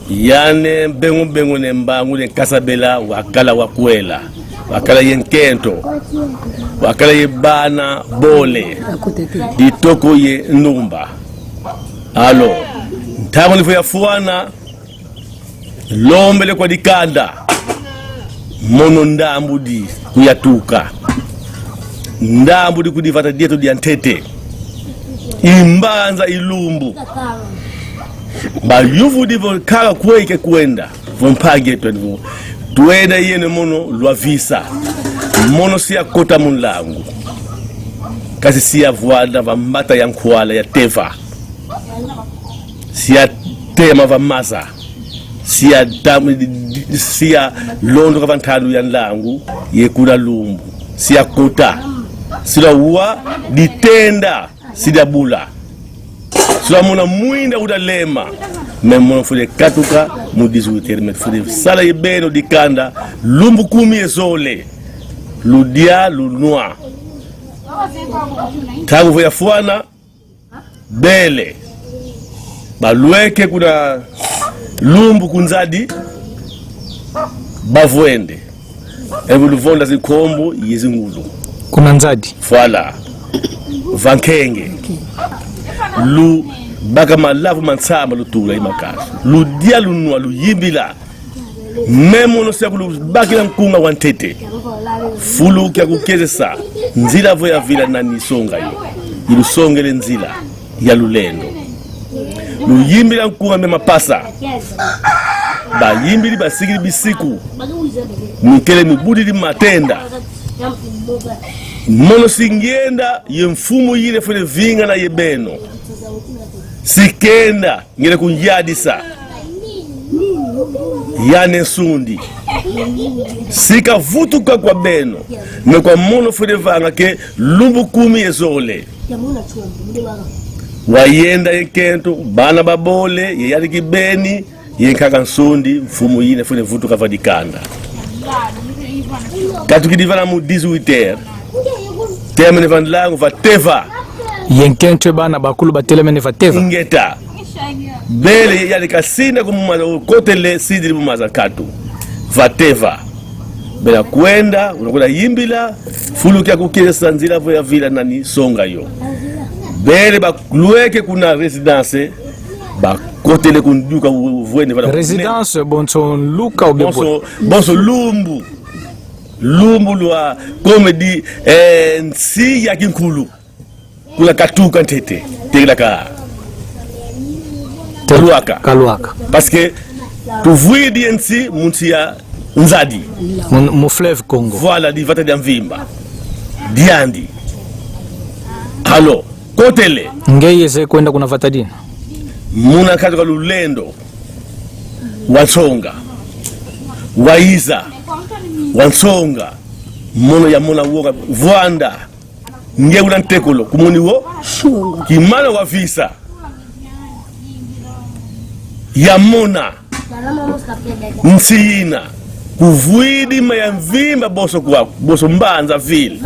yane Mbengu Mbengu ne mbangu ne kasabela wakala wakwela wakala yenkento wakala yebana bole ditoko ye numba alo ntango nifu ya fuana lombele kwa dikanda mono ndambu di kuyatuka ndambu di kudivata dieto di antete imbanza ilumbu ba yuvu divo kala kweke kwenda vompage twenvo tuenda yene mono lwa visa mono siya kota munlangu kasi siya vuada va mbata ya nkwala ya teva siya tema va maza siya londo ka vantalu ya nlangu ye kula lumbu siya kota sila uwa ditenda sida bula sila mona muinda udalema memo fude katuka mu 18 met fude sala yebeno dikanda lumbu 10 ezole ludia lunwa tagu ya fuana bele balweke kuna lumbu kunzadi bavwende evuluvonda zikombo yezingulu kuna nzadi voilà vankenge lu baka malavu mansamba lutula imakaso ludia lunwa luyimbila memo no sekulu bakila nkunga wantete fulu kya kukezesa nzila vo ya vila nani songa yo ilusongele nzila ya lulendo luyimbila nkunga mema pasa ba yimbili basigili bisiku mukele mibudi matenda mono singienda ye mfumu yile fule vinga na yebeno sikenda ngile kunjadisa yane sundi sika vutuka kwa beno me kwa mono fule vanga ke lumbu 10 ezole wayenda yekento bana babole ye yali kibeni ye nkaka nsundi mfumu yile fule vutuka vadikanda katukidivana mu 18h temene vanlangu vateva yenkentwe bana bakulu batelemene vateva ngeta bele yali kasina kumuma kotele sidiri mumaza katu vateva bela kwenda unakuda yimbila fulu kya kukesa nzila vo ya vila nani songa yo bele balueke kuna residence bakotele kunduka vuene vala residence bonso luka obebo bonso lumbu lwa komedi nsi ya kinkulu kula katuka ntete tegla ka kaluaka parce que tu vuidi nsi munsi ya nzadi mu Fleuve Congo voilà di vata de mvimba diandi alo kotele ngeyeze kwenda kuna vatadina muna katika lulendo wansonga waiza wansonga mono ya mona woga vwanda nge una ntekolo kumuni wo kimana wa visa ya mona nsiyina kuvuidi mayamvimba boso kwa boso mbanza vile